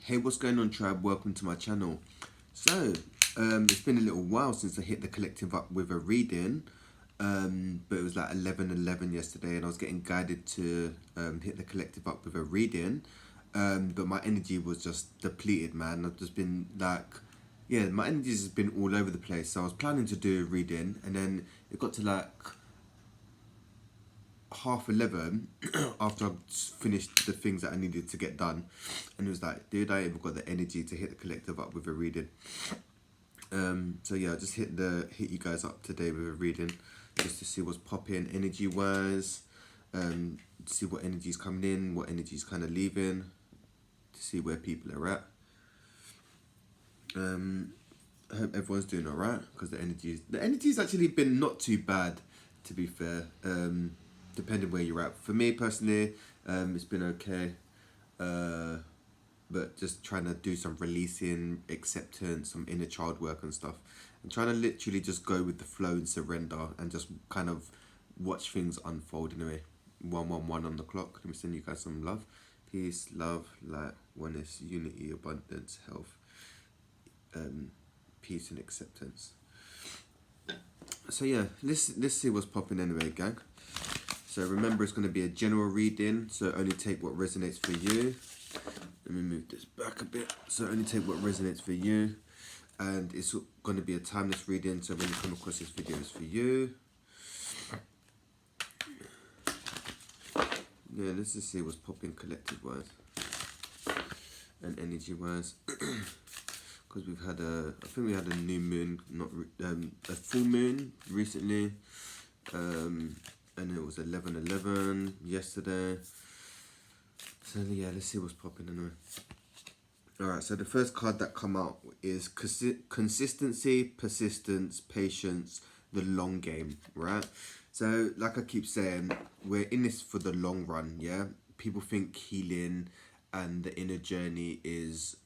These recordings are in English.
Hey, what's going on, tribe? Welcome to my channel. So, it's been a little while since I hit the collective up with a reading, but it was like 11:11 yesterday, and I was getting guided to hit the collective up with a reading, but my energy was just depleted, man. I've just been like, yeah, my energy's just been all over the place. So I was planning to do a reading, and then it got to like 11:30 after I finished the things that I needed to get done, and it was like, dude, I even got the energy to hit the collective up with a reading. So yeah, I just hit you guys up today with a reading, just to see what's popping energy wise, see what energy's coming in, what energy's kind of leaving, to see where people are at. I hope everyone's doing all right, because the energy's actually been not too bad, to be fair. Depending where you're at. For me personally, it's been okay, but just trying to do some releasing, acceptance, some inner child work and stuff, and trying to literally just go with the flow and surrender, and just kind of watch things unfold. Anyway, 111 on the clock. Let me send you guys some love, peace, love, light, oneness, unity, abundance, health, peace and acceptance. So yeah, let's see what's popping anyway, gang. So remember, it's going to be a general reading, so only take what resonates for you. Let me move this back a bit. So only take what resonates for you, and it's going to be a timeless reading, so when you come across this video, it's for you. Yeah, let's just see what's popping collective wise and energy wise. Because we've had I think we had a new moon, not a full moon recently, and it was 11:11 yesterday. So yeah, let's see what's popping anyway. Alright, so the first card that come out is consistency, persistence, patience, the long game, right? So like I keep saying, we're in this for the long run, yeah? People think healing and the inner journey is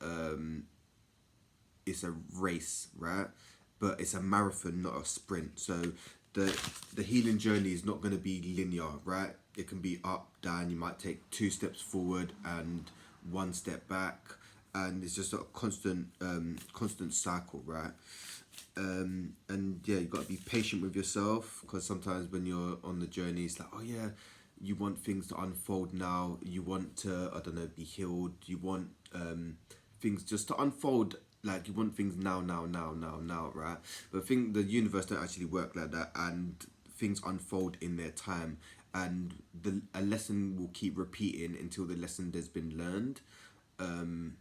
it's a race, right? But it's a marathon, not a sprint. So the healing journey is not going to be linear, right? It can be up, down. You might take 2 steps forward and 1 step back, and it's just a constant cycle, right? And yeah, you got to be patient with yourself, because sometimes when you're on the journey, it's like, oh yeah, you want things to unfold now. You want to, I don't know, be healed. You want things just to unfold. Like, you want things now, right? But I think the universe don't actually work like that, and things unfold in their time, and a lesson will keep repeating until the lesson has been learned. And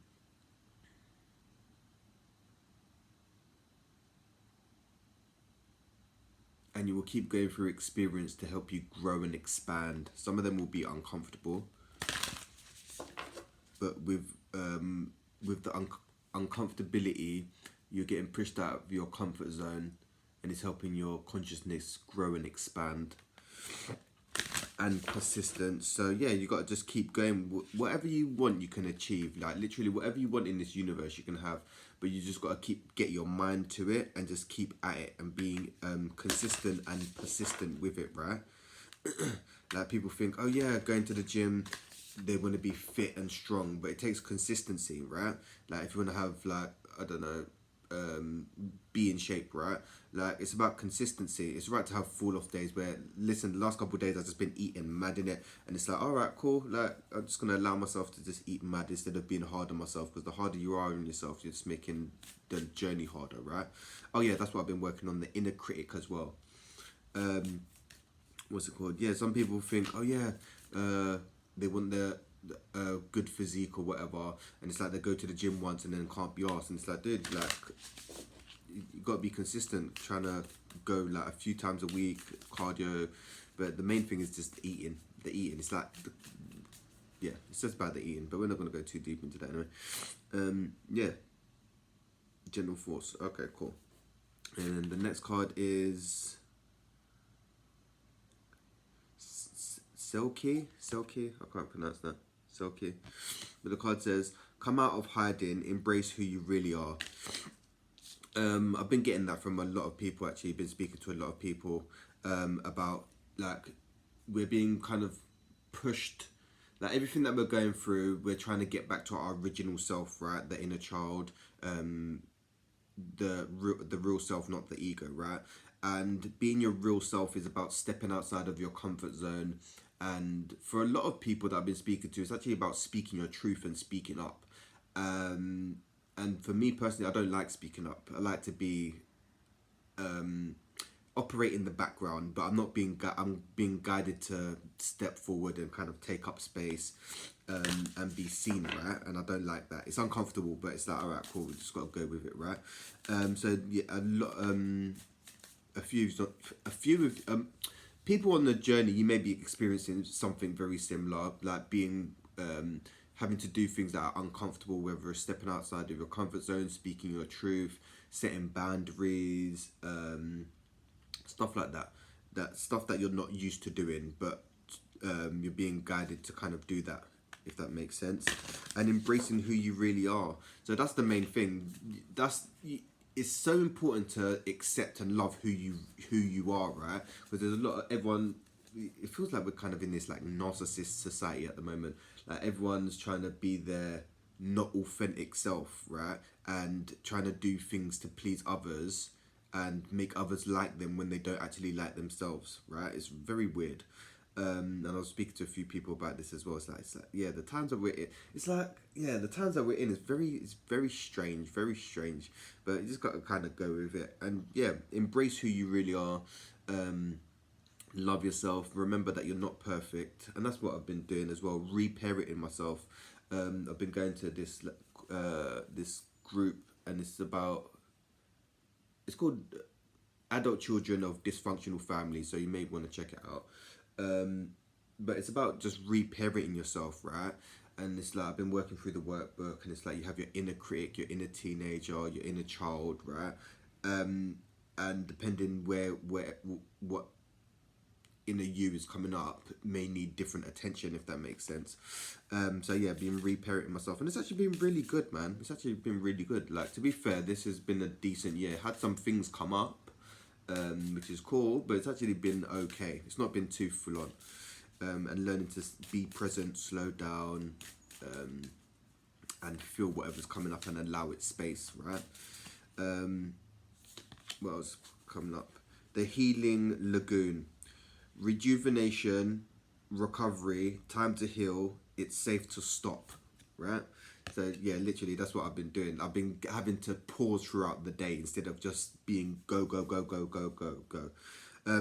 you will keep going through experience to help you grow and expand. Some of them will be uncomfortable, but with the uncomfortability, you're getting pushed out of your comfort zone, and it's helping your consciousness grow and expand. And persistence. So yeah, you got to just keep going. Whatever you want, you can achieve. Like, literally whatever you want in this universe, you can have. But you just got to get your mind to it, and just keep at it, and being consistent and persistent with it, right? Like, people think, oh yeah, going to the gym, they want to be fit and strong, but it takes consistency, right? Like, if you want to have, like, I don't know, be in shape, right? Like, it's about consistency. It's right to have fall off days where, listen, the last couple of days I've just been eating mad in it, and it's like, all right, cool, like, I'm just gonna allow myself to just eat mad instead of being hard on myself, because the harder you are on yourself, you're just making the journey harder, right? Oh yeah, that's what I've been working on, the inner critic as well. What's it called? Yeah, some people think, oh yeah, they want their good physique or whatever, and it's like they go to the gym once and then can't be arsed, and it's like, dude, like, you got to be consistent, trying to go like a few times a week, cardio, but the main thing is just the eating. It's like, yeah, it's just about the eating, but we're not going to go too deep into that anyway. Yeah, general force. Okay, cool. And the next card is Selkie, I can't pronounce that. Selkie. But the card says, come out of hiding, embrace who you really are. I've been getting that from a lot of people, actually. Been speaking to a lot of people about, like, we're being kind of pushed, like everything that we're going through, we're trying to get back to our original self, right? The inner child, the real self, not the ego, right? And being your real self is about stepping outside of your comfort zone. And for a lot of people that I've been speaking to, it's actually about speaking your truth and speaking up. And for me personally, I don't like speaking up. I like to be operate in the background, but I'm not being I'm being guided to step forward and kind of take up space, and be seen, right? And I don't like that. It's uncomfortable, but it's like, all right, cool, we just got to go with it, right? So yeah, a few of people on the journey, you may be experiencing something very similar, like being having to do things that are uncomfortable, whether it's stepping outside of your comfort zone, speaking your truth, setting boundaries, stuff like that. That stuff that you're not used to doing, but you're being guided to kind of do that, if that makes sense. And embracing who you really are. So that's the main thing. It's so important to accept and love who you are, right? Because there's a lot of everyone. It feels like we're kind of in this like narcissist society at the moment. Like everyone's trying to be their not authentic self, right? And trying to do things to please others and make others like them when they don't actually like themselves, right? It's very weird. And I was speaking to a few people about this as well. It's like yeah, the times that we're in, the times that we're in is very strange, very strange. But you just got to kind of go with it, and yeah, embrace who you really are. Love yourself. Remember that you're not perfect, and that's what I've been doing as well. Reparenting myself. I've been going to this group, and it's called Adult Children of Dysfunctional Families. So you may want to check it out. But it's about just reparenting yourself, right? And it's like I've been working through the workbook, and it's like you have your inner critic, your inner teenager, your inner child, right? And depending what inner you is coming up, may need different attention, if that makes sense. So yeah, been reparenting myself, and it's actually been really good, man. It's actually been really good. Like, to be fair, this has been a decent year. Had some things come up, which is cool, but it's actually been okay. It's not been too full on. And learning to be present, slow down, and feel whatever's coming up and allow it space, right? What else coming up? The Healing Lagoon. Rejuvenation, recovery, time to heal, it's safe to stop, right? So yeah, literally that's what I've been doing. I've been having to pause throughout the day instead of just being go, go, go, go, go, go, go.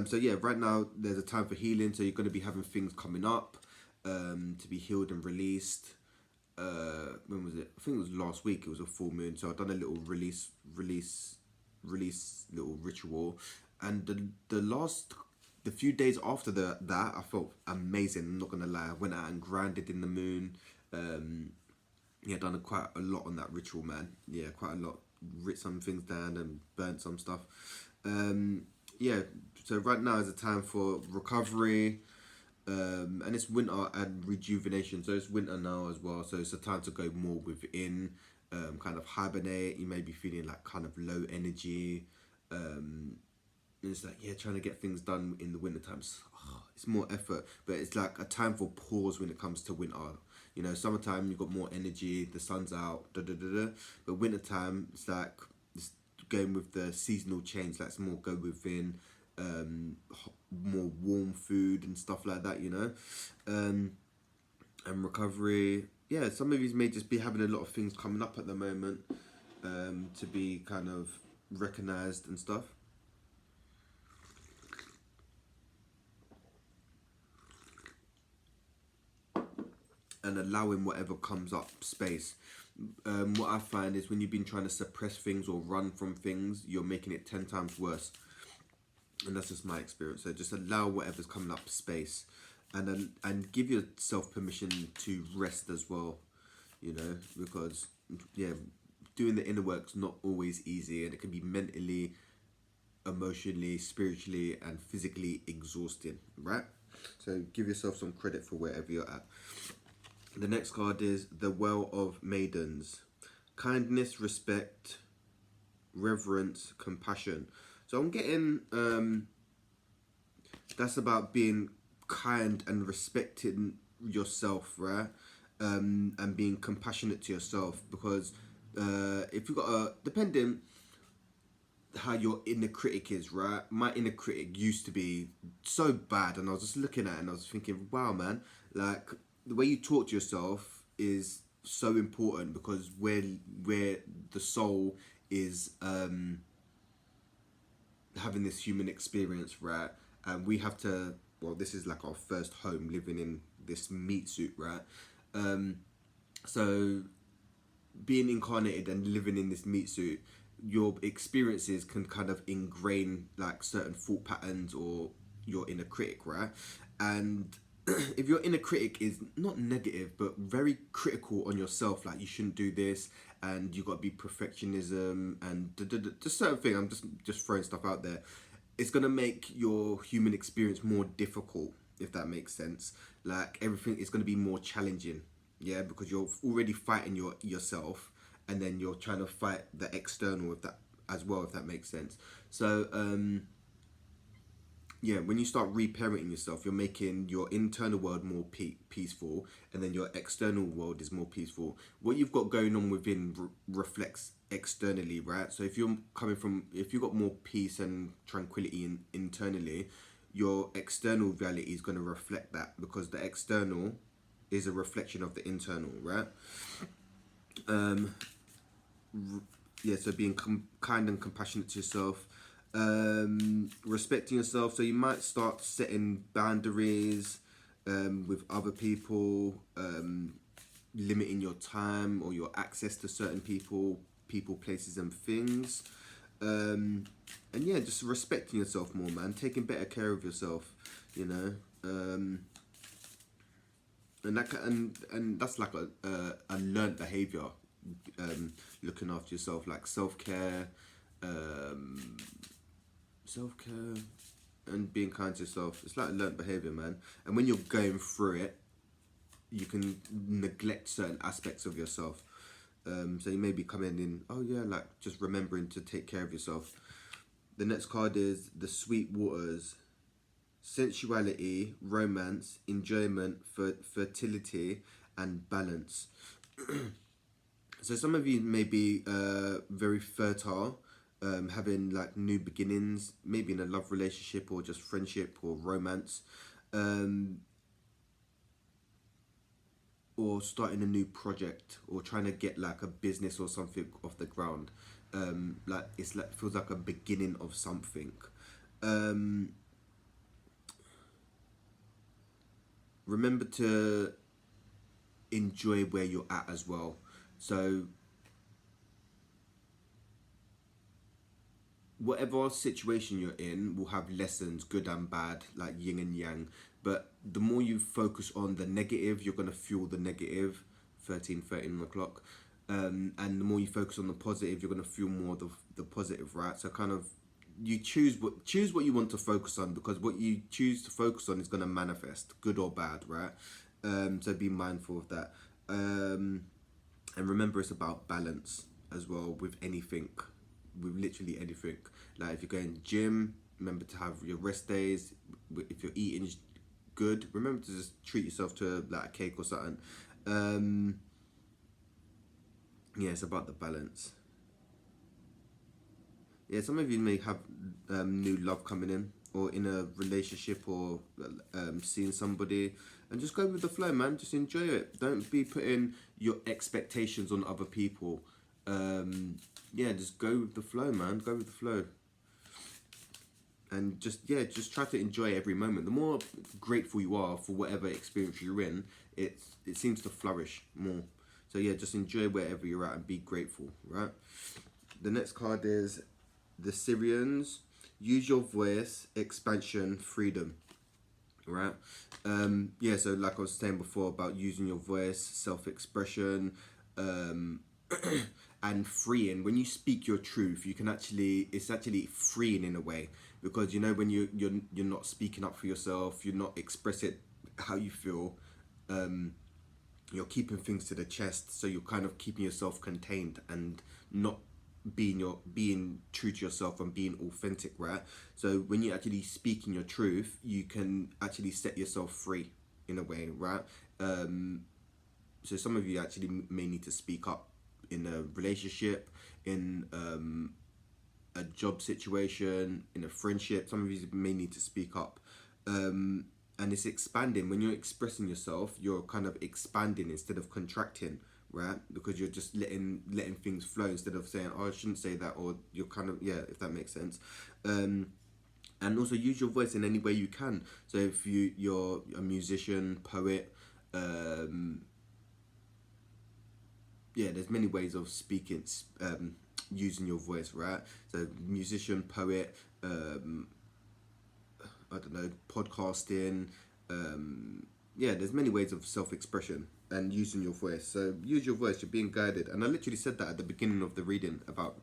So yeah, right now there's a time for healing, so you're going to be having things coming up to be healed and released. When was it? I think it was last week. It was a full moon, so I've done a little release little ritual, and the few days after that, I felt amazing. I'm not gonna lie. I went out and grinded in the moon. Yeah, done quite a lot on that ritual, man. Yeah, quite a lot. Writ some things down and burnt some stuff. Yeah, so right now is a time for recovery. And it's winter and rejuvenation. So it's winter now as well. So it's a time to go more within, kind of hibernate. You may be feeling like kind of low energy. It's like, yeah, trying to get things done in the winter times. It's more effort, but it's like a time for pause when it comes to winter. You know, summertime you've got more energy, the sun's out, but winter time it's like it's going with the seasonal change. Like it's more go within, more warm food and stuff like that. You know, and recovery. Yeah, some of you may just be having a lot of things coming up at the moment, to be kind of recognized and stuff. And allowing whatever comes up space. What I find is when you've been trying to suppress things or run from things, you're making it 10 times worse. And that's just my experience. So just allow whatever's coming up space, and give yourself permission to rest as well. You know, because yeah, doing the inner work's not always easy, and it can be mentally, emotionally, spiritually, and physically exhausting, right? So give yourself some credit for wherever you're at. The next card is the Well of Maidens. Kindness, respect, reverence, compassion. So I'm getting, that's about being kind and respecting yourself, right? And being compassionate to yourself, because if you got a depending how your inner critic is, right? My inner critic used to be so bad, and I was just looking at it and I was thinking, wow, man, like the way you talk to yourself is so important, because where the soul is having this human experience, right? And we have to, well, this is like our first home, living in this meat suit, right? So being incarnated and living in this meat suit, your experiences can kind of ingrain like certain thought patterns or your inner critic, right? And if your inner critic is not negative but very critical on yourself, like you shouldn't do this and you got to be perfectionism and just certain thing, I'm just throwing stuff out there, it's gonna make your human experience more difficult, if that makes sense. Like everything is gonna be more challenging, yeah, because you're already fighting yourself, and then you're trying to fight the external with that as well, if that makes sense. So yeah, when you start reparenting yourself, you're making your internal world more peaceful, and then your external world is more peaceful. What you've got going on within reflects externally, right? So if you've got more peace and tranquility internally, your external reality is going to reflect that, because the external is a reflection of the internal, right? Yeah, so being kind and compassionate to yourself, respecting yourself. So you might start setting boundaries with other people, limiting your time or your access to certain people, places, and things. And yeah, just respecting yourself more, man. Taking better care of yourself, you know. And that's like a learned behavior, looking after yourself, like self-care, um, self-care and being kind to yourself. It's like a learned behavior, man. And when you're going through it, you can neglect certain aspects of yourself. So you may be coming in, oh yeah, like just remembering to take care of yourself. The next card is the sweet waters: sensuality, romance, enjoyment, fertility, and balance. So some of you may be very fertile, having like new beginnings, maybe in a love relationship or just friendship or romance, or starting a new project or trying to get like a business or something off the ground. Like it's like feels like a beginning of something. Remember to enjoy where you're at as well. So whatever situation you're in will have lessons, good and bad, like yin and yang. But the more you focus on the negative, you're gonna fuel the negative. 13 o'clock. And the more you focus on the positive, you're gonna fuel more the positive, right? So kind of you choose what you want to focus on, because what you choose to focus on is gonna manifest, good or bad, right? So be mindful of that. And remember, it's about balance as well with anything, with literally anything. Like if you're going to gym, remember to have your rest days. If you're eating good, remember to just treat yourself to like a cake or something. Yeah, it's about the balance. Yeah, some of you may have new love coming in, or in a relationship, or seeing somebody, and just go with the flow, man. Just enjoy it. Don't be putting your expectations on other people. Yeah, just go with the flow, man. Go with the flow. And just try to enjoy every moment. The more grateful you are for whatever experience you're in, it seems to flourish more. So yeah, just enjoy wherever you're at and be grateful, right? The next card is the Syrians. Use your voice, expansion, freedom, right? Yeah, so like I was saying before about using your voice, self-expression, and freeing. When you speak your truth, you can it's actually freeing in a way, because you know when you're not speaking up for yourself, you're not expressing how you feel, you're keeping things to the chest, so you're kind of keeping yourself contained and not being true to yourself and being authentic, right? So when you're actually speaking your truth, you can actually set yourself free in a way, right? So some of you actually may need to speak up in a relationship, in a job situation, in a friendship. Some of you may need to speak up. And it's expanding. When you're expressing yourself, you're kind of expanding instead of contracting, right? Because you're just letting things flow instead of saying, oh, I shouldn't say that, or you're kind of, yeah, if that makes sense. And also use your voice in any way you can. So if you're a musician, poet, yeah, there's many ways of speaking, using your voice, right? So musician, poet, I don't know, podcasting, yeah, there's many ways of self-expression and using your voice. So use your voice, you're being guided. And I literally said that at the beginning of the reading about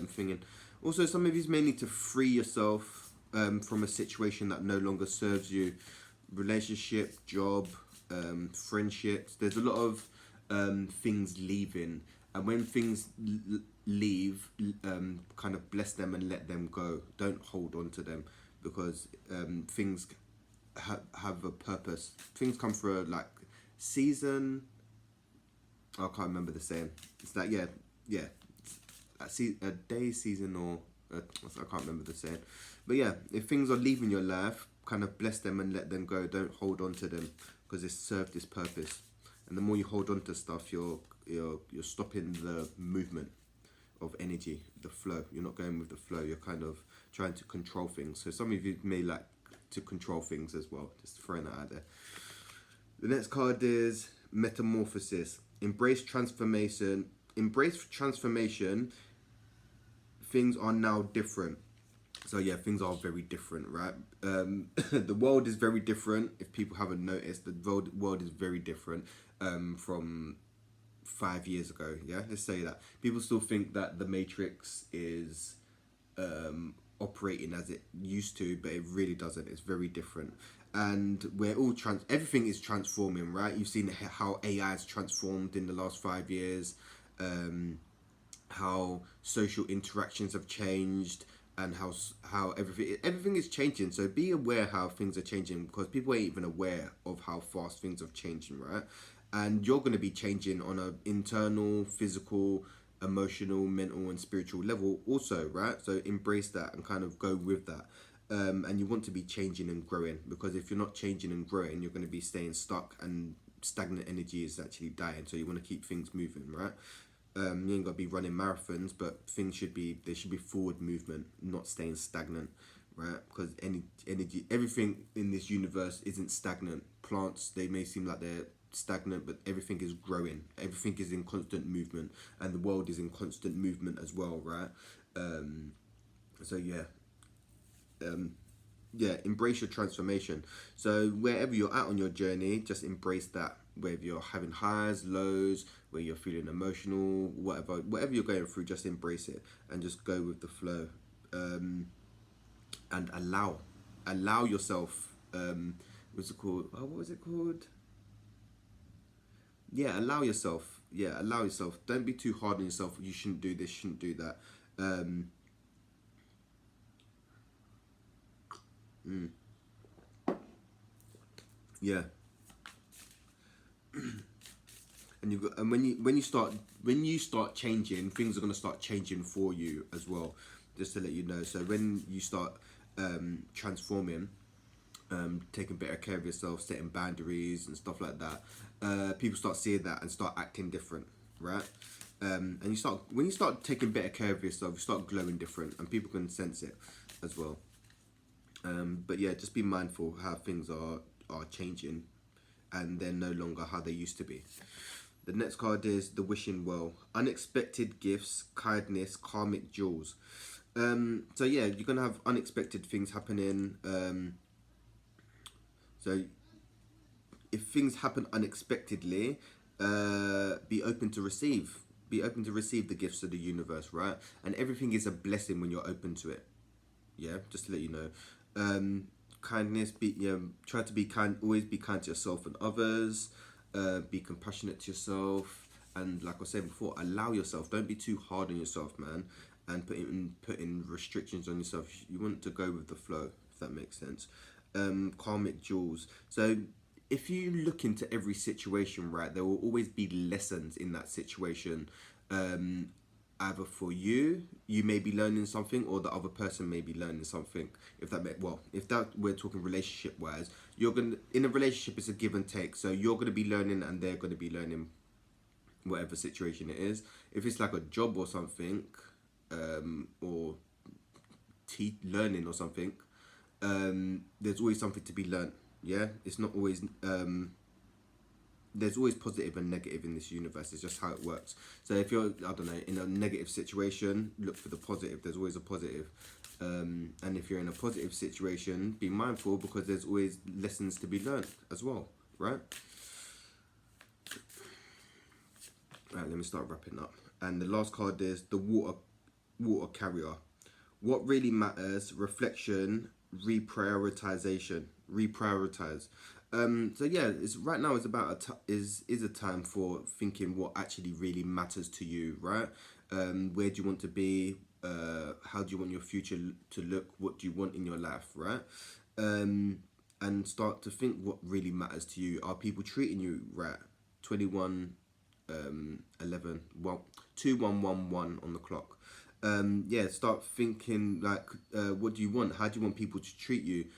thinking. Also, some of you may need to free yourself from a situation that no longer serves you. Relationship, job, friendships. There's a lot of things leaving. And when things leave, kind of bless them and let them go. Don't hold on to them, because things have a purpose. Things come for a season. I can't remember the saying. It's like a day, season, or I can't remember the saying. But yeah, if things are leaving your life, kind of bless them and let them go. Don't hold on to them, because it's served this purpose. And the more you hold on to stuff, you're stopping the movement of energy, the flow. You're not going with the flow. You're kind of trying to control things. So some of you may like to control things as well. Just throwing that out there. The next card is Metamorphosis. Embrace transformation. Embrace transformation. Things are now different. So yeah, things are very different, right? The world is very different. If people haven't noticed, the world is very different from 5 years ago. Yeah, let's say that. People still think that the Matrix is operating as it used to, but it really doesn't. It's very different. And we're all everything is transforming, right? You've seen how AI has transformed in the last 5 years, how social interactions have changed, and how everything is changing. So be aware how things are changing, because people ain't even aware of how fast things are changing, right? And you're going to be changing on an internal, physical, emotional, mental, and spiritual level also, right? So embrace that and kind of go with that. And you want to be changing and growing, because if you're not changing and growing, you're going to be staying stuck, and stagnant energy is actually dying. So you want to keep things moving, right? You ain't got to be running marathons, but there should be forward movement, not staying stagnant, right? Because energy, everything in this universe isn't stagnant. Plants, they may seem like they're stagnant, but everything is growing. Everything is in constant movement, and the world is in constant movement as well, right? So embrace your transformation. So wherever you're at on your journey, just embrace that. Whether you're having highs, lows, where you're feeling emotional, whatever you're going through, just embrace it and just go with the flow. And allow yourself. What's it called? What was it called? Yeah, allow yourself. Yeah, allow yourself. Don't be too hard on yourself. You shouldn't do this. Shouldn't do that. Yeah. And when you start changing, things are gonna start changing for you as well. Just to let you know. So when you start transforming, taking better care of yourself, setting boundaries and stuff like that, people start seeing that and start acting different, right? And when you start taking better care of yourself, you start glowing different, and people can sense it as well. But yeah, just be mindful how things are changing, and they're no longer how they used to be. The next card is the Wishing Well. Unexpected gifts, kindness, karmic jewels. So yeah, you're gonna have unexpected things happening. So if things happen unexpectedly, be open to receive. Be open to receive the gifts of the universe, right? And everything is a blessing when you're open to it. Yeah, just to let you know. Kindness, try to be kind. Always be kind to yourself and others. Be compassionate to yourself, and like I said before, allow yourself. Don't be too hard on yourself, man, and put in restrictions on yourself. You want to go with the flow, if that makes sense. Karmic jewels. So if you look into every situation, right, there will always be lessons in that situation. Either for you, you may be learning something, or the other person may be learning something. If that if that we're talking relationship wise, you're gonna in a relationship it's a give and take. So you're gonna be learning, and they're gonna be learning, whatever situation it is. If it's like a job or something, or learning or something, there's always something to be learned. Yeah, it's not always there's always positive and negative in this universe. It's just how it works. So if you're, I don't know, in a negative situation, look for the positive. There's always a positive. And if you're in a positive situation, be mindful, because there's always lessons to be learned as well, right? Right, let me start wrapping up. And the last card is the water carrier. What really matters? Reflection, reprioritization, reprioritize. So yeah, it's right now. It's about is a time for thinking what actually really matters to you, right? Where do you want to be? How do you want your future to look? What do you want in your life, right? And start to think what really matters to you. Are people treating you right? 21, 11, well, 2111 on the clock. Yeah, start thinking like, what do you want? How do you want people to treat you?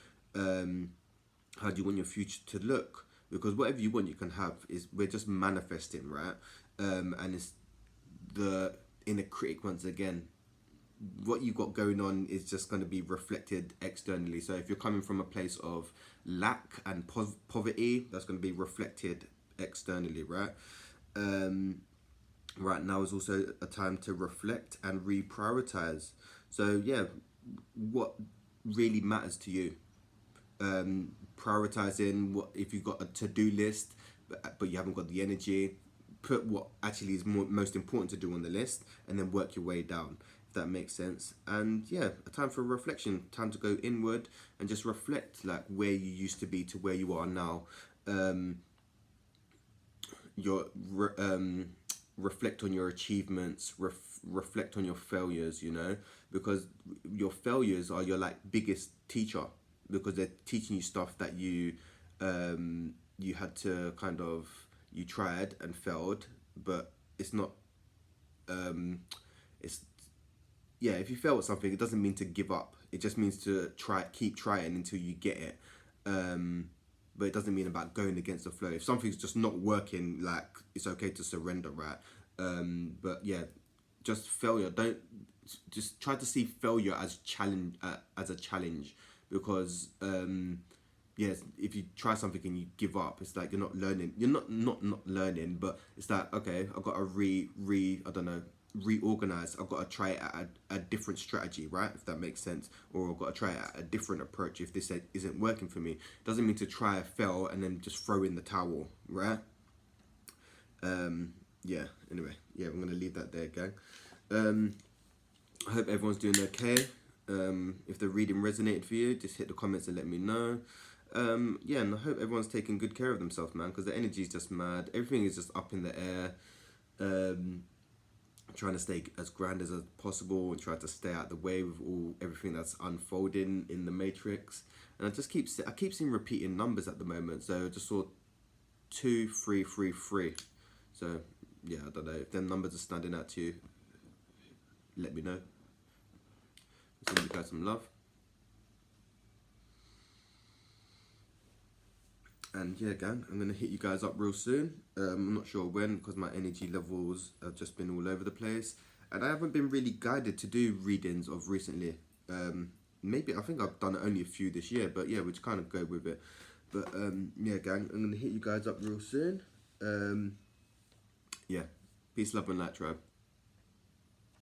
How do you want your future to look? Because whatever you want, you can have. Is we're just manifesting, right? And it's the inner critic once again. What you got going on is just going to be reflected externally. So if you're coming from a place of lack and poverty, that's going to be reflected externally, right? Right now is also a time to reflect and reprioritize. So yeah, what really matters to you? Prioritizing what, if you've got a to-do list but you haven't got the energy, put what actually is most important to do on the list, and then work your way down, if that makes sense. And yeah, a time for reflection, time to go inward and just reflect, like where you used to be to where you are now. Reflect on your achievements, reflect on your failures, you know, because your failures are your like biggest teacher, because they're teaching you stuff that you had to kind of, you tried and failed, but it's not it's yeah, if you fail at something, it doesn't mean to give up. It just means to keep trying until you get it. But it doesn't mean about going against the flow. If something's just not working, like, it's okay to surrender, right? But yeah, just failure. Don't just try to see failure as a challenge, because yes, if you try something and you give up, it's like you're not learning. You're not learning, but it's like, okay, I've got to I don't know, reorganize. I've got to try a different strategy, right? If that makes sense. Or I've got to try a different approach if this isn't working for me. Doesn't mean to try, fail, and then just throw in the towel, right? Yeah, anyway, yeah, I'm going to leave that there, gang. I hope everyone's doing okay. If the reading resonated for you, just hit the comments and let me know. Yeah, and I hope everyone's taking good care of themselves, man, because the energy is just mad. Everything is just up in the air. Trying to stay as grounded as possible and try to stay out the way with everything that's unfolding in the matrix. And I keep seeing repeating numbers at the moment. So I just saw 2333. So yeah, I don't know if them numbers are standing out to you. Let me know. Send you guys some love. And yeah, gang, I'm going to hit you guys up real soon. I'm not sure when, because my energy levels have just been all over the place. And I haven't been really guided to do readings of recently. Maybe, I think I've done only a few this year, but yeah, we'll just kind of go with it. But yeah, gang, I'm going to hit you guys up real soon. Yeah, peace, love and light, tribe.